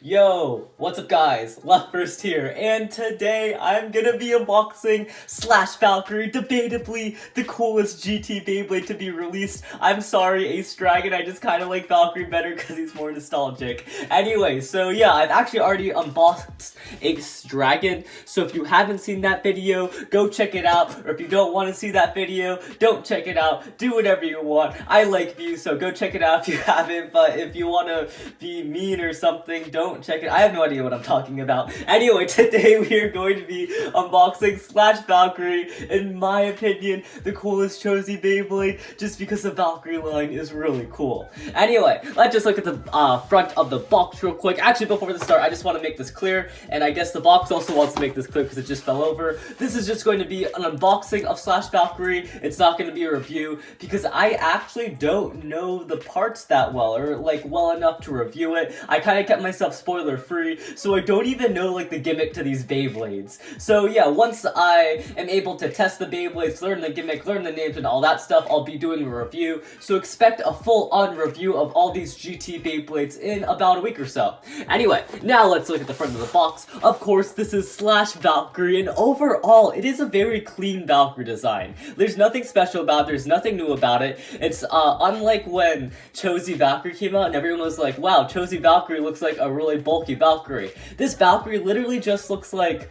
Yo, what's up guys? LeftBurst here, and today I'm gonna be unboxing Valkyrie, debatably the coolest GT Beyblade to be released. I'm sorry, Ace Dragon, I just kinda like Valkyrie better because he's more nostalgic. Anyway, so yeah, I've actually already unboxed Ace Dragon, so if you haven't seen that video, go check it out, or if you don't want to see that video, don't check it out, do whatever you want. I like views, so go check it out if you haven't, but if you want to be mean or something, don't check it. I have no idea what I'm talking about. Anyway, today we are going to be unboxing Valkyrie. In my opinion, the coolest Chozy Beyblade, just because the Valkyrie line is really cool. Anyway, let's just look at the front of the box real quick. Actually, before the start, I just want to make this clear, and I guess the box also wants to make this clear because it just fell over. This is just going to be an unboxing of Valkyrie. It's not going to be a review because I actually don't know the parts that well, or like well enough to review it. I kind of kept myself spoiler free, so I don't even know like the gimmick to these Beyblades. So yeah, once I am able to test the Beyblades, learn the gimmick, learn the names and all that stuff, I'll be doing a review. So expect a full-on review of all these GT Beyblades in about a week or so. Anyway, now let's look at the front of the box. Of course, this is Valkyrie, and overall, it is a very clean Valkyrie design. There's nothing special about it, there's nothing new about it. It's unlike when Chozy Valkyrie came out and everyone was like, wow, Chozy Valkyrie looks like a really bulky Valkyrie. This Valkyrie literally just looks like,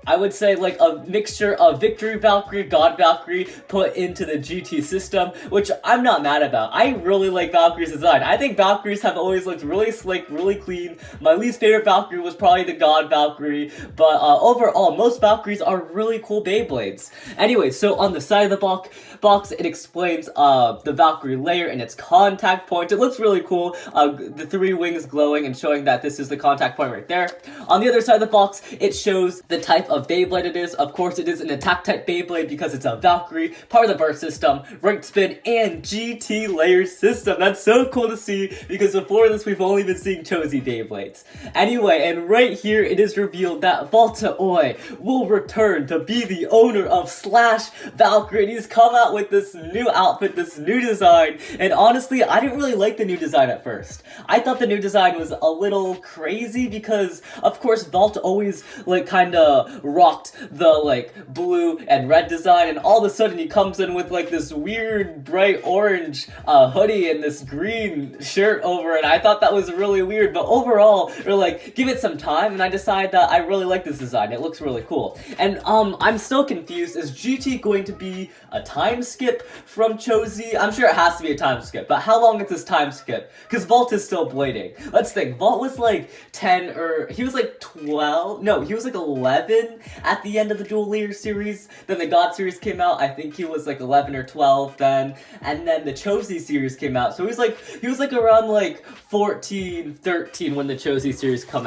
I would say like a mixture of Victory Valkyrie, God Valkyrie put into the GT system, which I'm not mad about. I really like Valkyrie's design. I think Valkyries have always looked really slick, really clean. My least favorite Valkyrie was probably the God Valkyrie, but overall, most Valkyries are really cool Beyblades. Anyway, so on the side of the box, it explains the Valkyrie layer and its contact point. It looks really cool. The three wings glowing and showing that this is the contact point right there. On the other side of the box, it shows the type of Beyblade it is. Of course, it is an attack type Beyblade because it's a Valkyrie, part of the burst system, ranked spin, and GT layer system. That's so cool to see because before this, we've only been seeing Chozy Beyblades. Anyway, and right here, it is revealed that Volta Oi will return to be the owner of Valkyrie. And he's come out with this new outfit, this new design, and honestly, I didn't really like the new design at first. I thought the new design was a little crazy because, of course, Volta always like kinda rocked the like blue and red design, and all of a sudden he comes in with like this weird bright orange hoodie and this green shirt over it. I thought that was really weird, but overall, or like give it some time, and I decided that I really like this design. It looks really cool. And I'm still confused. Is GT going to be a time skip from Chozy? I'm sure it has to be a time skip, but how long is this time skip? Because Volt is still blading. Let's think. Volt was like 10, or he was like 12. No, he was like 11 at the end of the Dual Leader series. Then the God series came out. I think he was like 11 or 12 then, and then the Chozy series came out. So he was like around like 14, 13 when the Chozy series came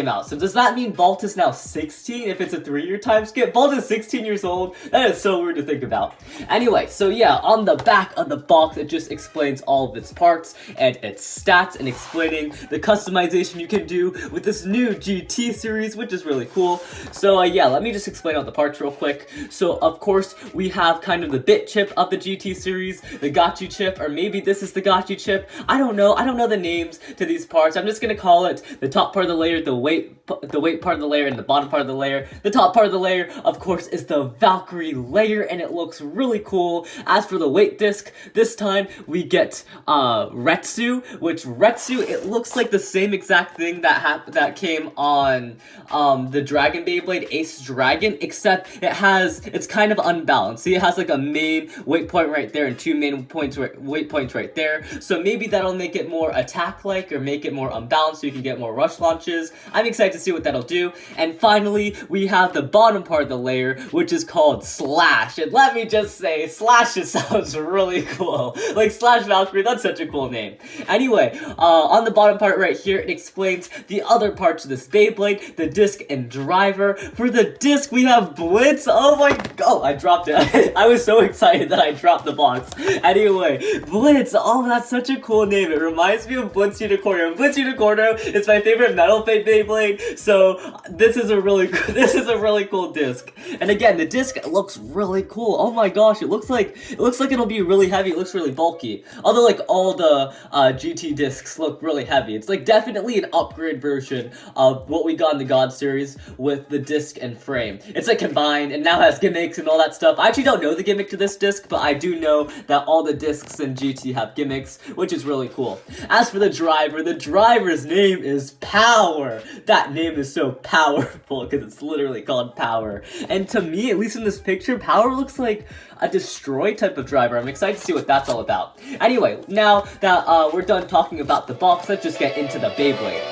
out. So does that mean Volt is now 16 if it's a 3-year time skip? Volt is 16 years old. That is so weird to think about. Anyway, so yeah, on the back of the box, it just explains all of its parts and its stats, and explaining the customization you can do with this new GT series, which is really cool. So yeah, let me just explain all the parts real quick. So of course, we have kind of the bit chip of the GT series, the Gotchi chip, or maybe this is the Gotchi chip. I don't know the names to these parts. I'm just gonna call it the top part of the layer, the weight part of the layer, and the bottom part of the layer. The top part of the layer, of course, is the Valkyrie layer, and it looks really cool. As for the weight disc, this time we get Retsu, which Retsu, it looks like the same exact thing that came on the Dragon Beyblade, Ace Dragon, except it's kind of unbalanced. See, it has like a main weight point right there and two main weight points right there. So maybe that'll make it more attack-like or make it more unbalanced so you can get more rush launches. I'm excited to see what that'll do. And finally, we have the bottom part of the layer, which is called Slash. And let me just say, Slash just sounds really cool. Like Valkyrie, that's such a cool name. Anyway, on the bottom part right here, it explains the other parts of this Beyblade, the disc and driver, for the disc, we have Blitz. Oh my god, I dropped it. I was so excited that I dropped the box. Anyway, Blitz. Oh, that's such a cool name. It reminds me of Blitz Unicorno. And Blitz Unicorno is my favorite Metal Beyblade. So this is a really cool disc. And again, the disc looks really cool. Oh my gosh, it looks like it'll be really heavy. It looks really bulky. Although like all the GT discs look really heavy. It's like definitely an upgrade version of what we got in the God series with the disc and frame. It's like combined and now has gimmicks and all that stuff. I actually don't know the gimmick to this disc, but I do know that all the discs in GT have gimmicks, which is really cool. As for the driver's name is Power. That name is so powerful because it's literally called Power. And to me, at least in this picture, Power looks like a destroy type of driver. I'm excited to see what that's all about. Anyway, now that we're done talking about the box, let's just get into the Beyblade.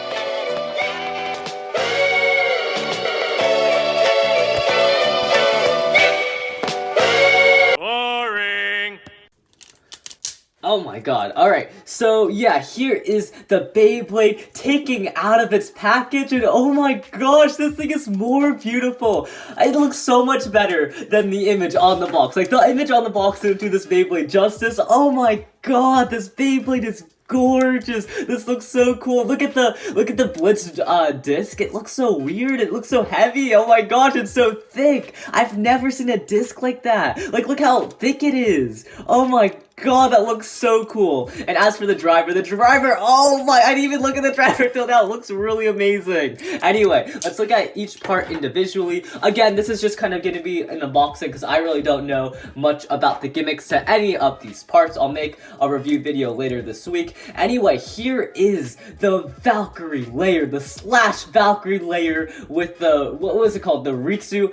Oh my god. Alright, so yeah, here is the Beyblade taking out of its package, and oh my gosh, this thing is more beautiful. It looks so much better than the image on the box. Like, the image on the box didn't do this Beyblade justice. Oh my god, this Beyblade is gorgeous. This looks so cool. Look at the Blitz disc. It looks so weird. It looks so heavy. Oh my gosh, it's so thick. I've never seen a disc like that. Like, look how thick it is. Oh my god, that looks so cool. And as for the driver, oh my, I didn't even look at the driver till now. It looks really amazing. Anyway, let's look at each part individually. Again, this is just kind of going to be an unboxing because I really don't know much about the gimmicks to any of these parts. I'll make a review video later this week. Anyway, here is the Valkyrie layer, the slash Valkyrie layer with the, what was it called? The Ritsu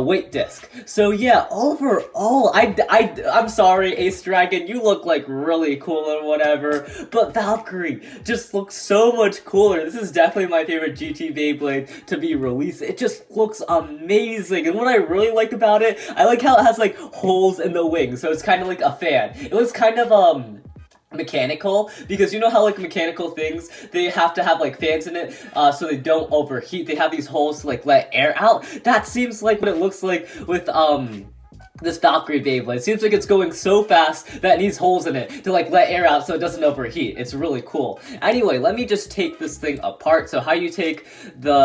weight disc. So yeah, overall, I'm sorry, Ace Dragon, you look like really cool or whatever, but Valkyrie just looks so much cooler. This is definitely my favorite GT Beyblade to be released. It just looks amazing, and what I really like about it, I like how it has like holes in the wings, so it's kind of like a fan. It looks kind of mechanical, because you know how like mechanical things, they have to have like fans in it so they don't overheat. They have these holes to like let air out. That seems like what it looks like with this Valkyrie Beyblade. It seems like it's going so fast that it needs holes in it to like let air out so it doesn't overheat. It's really cool. Anyway, let me just take this thing apart. So how you take the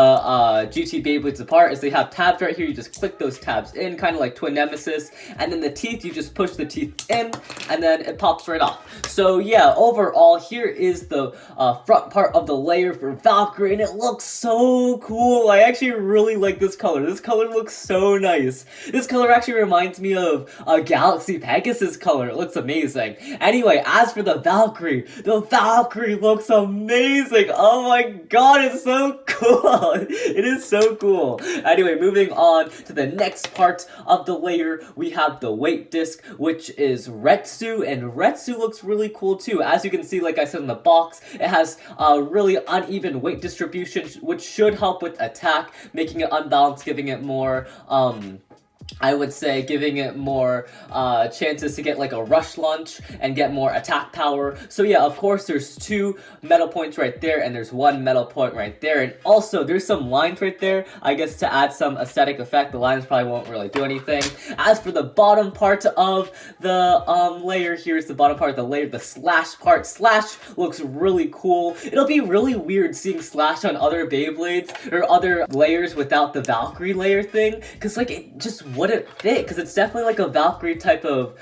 GT Beyblades apart is they have tabs right here. You just click those tabs in, kind of like Twin Nemesis, and then the teeth, you just push the teeth in and then it pops right off. So yeah, overall, here is the front part of the layer for Valkyrie, and it looks so cool. I actually really like this color. This color looks so nice. This color actually reminds me of a Galaxy Pegasus color. It looks amazing. Anyway, as for the Valkyrie looks amazing. Oh my god, it's so cool. It is so cool. Anyway, moving on to the next part of the layer, we have the weight disc, which is Retsu, and Retsu looks really cool too. As you can see, like I said in the box, it has a really uneven weight distribution, which should help with attack, making it unbalanced, giving it more, I would say giving it more chances to get like a rush launch and get more attack power. So yeah, of course there's 2 metal points right there and there's 1 metal point right there, and also there's some lines right there, I guess to add some aesthetic effect. The lines probably won't really do anything. As for the bottom part of the layer, here's the bottom part of the layer, the slash part. Slash looks really cool. It'll be really weird seeing Slash on other Beyblades or other layers without the Valkyrie layer thing, because like it just wouldn't fit, because it's definitely like a Valkyrie type of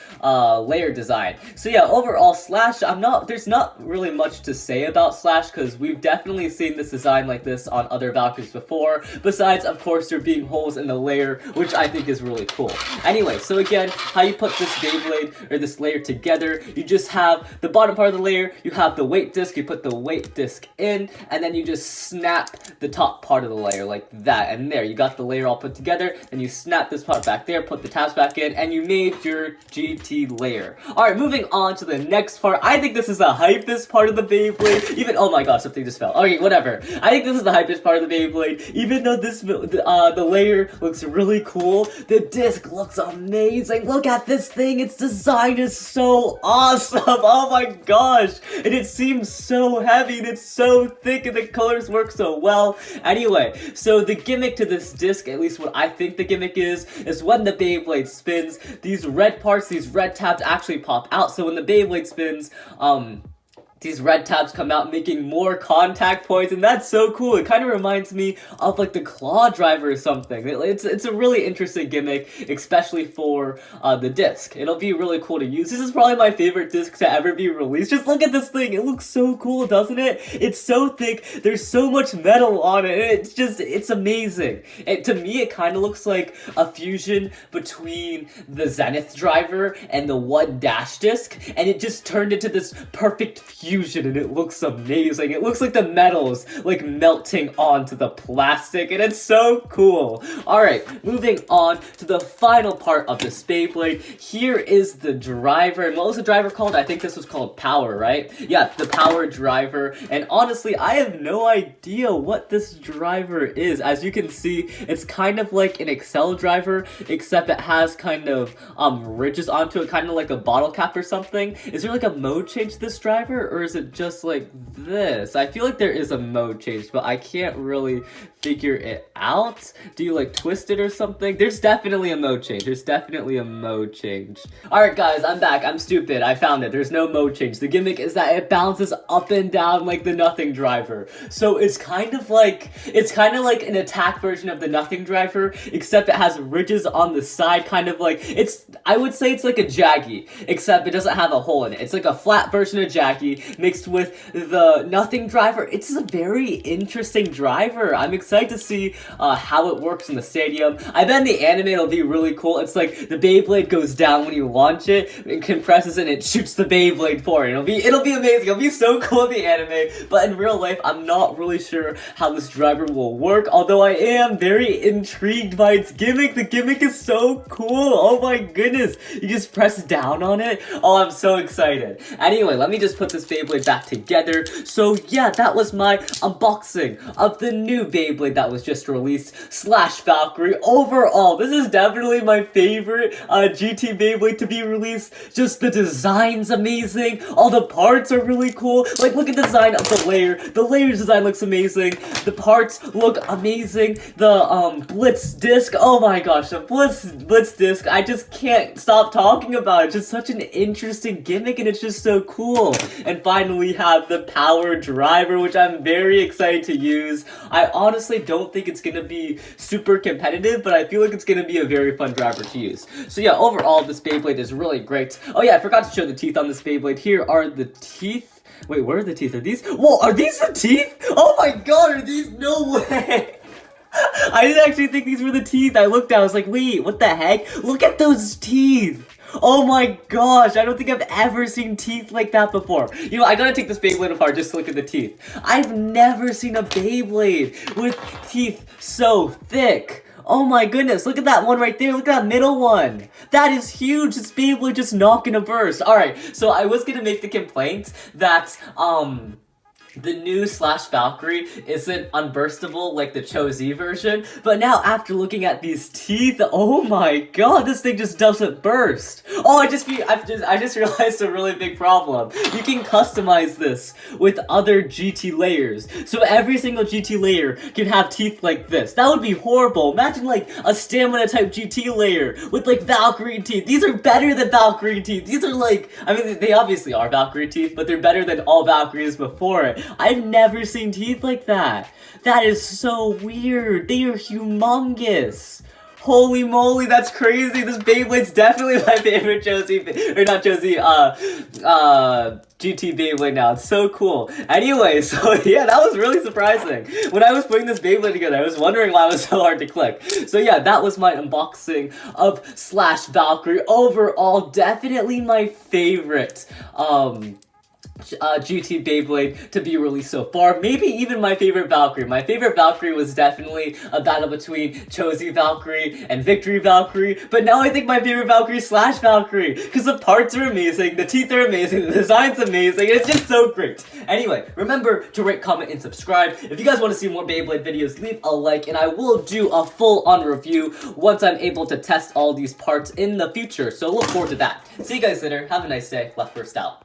layer design. So yeah, overall, Slash, there's not really much to say about Slash, because we've definitely seen this design like this on other Valkyries before, besides, of course, there being holes in the layer, which I think is really cool. Anyway, so again, how you put this Beyblade, or this layer together, you just have the bottom part of the layer, you have the weight disc, you put the weight disc in, and then you just snap the top part of the layer like that, and there, you got the layer all put together, and you snap this part back there, put the tabs back in, and you made your GT layer. Alright, moving on to the next part. I think this is the hypest part of the Beyblade. Oh my gosh, something just fell. Okay, whatever. I think this is the hypest part of the Beyblade. Even though the layer looks really cool, the disc looks amazing. Look at this thing. Its design is so awesome. Oh my gosh. And it seems so heavy, and it's so thick, and the colors work so well. Anyway, so the gimmick to this disc, at least what I think the gimmick is when the Beyblade spins, these red parts, these red tabs actually pop out. So when the Beyblade spins, these red tabs come out, making more contact points, and that's so cool. It kind of reminds me of like the claw driver or something. It's a really interesting gimmick, especially for the disc. It'll be really cool to use. This is probably my favorite disc to ever be released. Just look at this thing. It looks so cool, doesn't it? It's so thick. There's so much metal on it. It's amazing. To me, it kind of looks like a fusion between the Zenith driver and the 1-dash disc, and it just turned into this perfect fusion, and it looks amazing. It looks like the metal's like melting onto the plastic, and it's so cool. Alright, moving on to the final part of this Beyblade. Here is the driver. And what was the driver called? I think this was called Power, right? Yeah, the Power driver. And honestly, I have no idea what this driver is. As you can see, it's kind of like an Excel driver, except it has kind of ridges onto it, kind of like a bottle cap or something. Is there like a mode change to this driver, or is it just like this? I feel like there is a mode change, but I can't really figure it out. Do you like twist it or something? There's definitely a mode change. Alright guys, I'm back. I'm stupid. I found it. There's no mode change. The gimmick is that it bounces up and down like the Nothing driver. So it's kind of like an attack version of the Nothing driver, except it has ridges on the side, kind of like, I would say it's like a Jaggy, except it doesn't have a hole in it. It's like a flat version of Jaggy mixed with the Nothing driver. It's a very interesting driver. I'm excited to see how it works in the stadium. I bet in the anime it'll be really cool. It's like the Beyblade goes down when you launch it, it compresses and it shoots the Beyblade forward. It'll be amazing. It'll be so cool in the anime, but in real life, I'm not really sure how this driver will work, although I am very intrigued by its gimmick. The gimmick is so cool. Oh my goodness. You just press down on it. Oh, I'm so excited. Anyway, let me just put this Beyblade back together. So yeah, that was my unboxing of the new Beyblade that was just released / Valkyrie. Overall, this is definitely my favorite GT Beyblade to be released. Just the design's amazing. All the parts are really cool. Like, look at the design of the layer. The layer's design looks amazing. The parts look amazing. The Blitz disc. Oh my gosh, the Blitz disc. I just can't stop talking about it. It's just such an interesting gimmick, and it's just so cool. And finally, we have the Power driver, which I'm very excited to use. I honestly don't think it's gonna be super competitive, but I feel like it's gonna be a very fun driver to use. So yeah, overall, this Beyblade is really great. Oh yeah, I forgot to show the teeth on this Beyblade. Here are the teeth. Wait, where are the teeth? Are these? Whoa, are these the teeth? Oh my god, are these? No way! I didn't actually think these were the teeth. I looked down, I was like, wait, what the heck? Look at those teeth! Oh my gosh, I don't think I've ever seen teeth like that before. You know, I gotta take this Beyblade apart just to look at the teeth. I've never seen a Beyblade with teeth so thick. Oh my goodness, look at that one right there. Look at that middle one. That is huge. This Beyblade just not gonna burst. Alright, so I was gonna make the complaint that, the new / Valkyrie isn't unburstable like the Cho-Z version, but now after looking at these teeth, oh my god, this thing just doesn't burst. Oh, I just realized a really big problem. You can customize this with other GT layers, so every single GT layer can have teeth like this. That would be horrible. Imagine like a stamina type GT layer with like Valkyrie teeth. These are better than Valkyrie teeth. These are like, I mean, they obviously are Valkyrie teeth, but they're better than all Valkyries before it. I've never seen teeth like that. That is so weird. They are humongous. Holy moly, that's crazy. This Beyblade's definitely my favorite GT Beyblade now. It's so cool. Anyway, so yeah, that was really surprising. When I was putting this Beyblade together, I was wondering why it was so hard to click. So yeah, that was my unboxing of / Valkyrie. Overall, definitely my favorite GT Beyblade to be released so far. Maybe even my favorite Valkyrie. My favorite Valkyrie was definitely a battle between Chozy Valkyrie and Victory Valkyrie, but now I think my favorite Valkyrie is Slash Valkyrie, because the parts are amazing, the teeth are amazing, the design's amazing, it's just so great. Anyway, remember to rate, comment, and subscribe. If you guys want to see more Beyblade videos, leave a like, and I will do a full-on review once I'm able to test all these parts in the future, so look forward to that. See you guys later, have a nice day, LeftBurst out.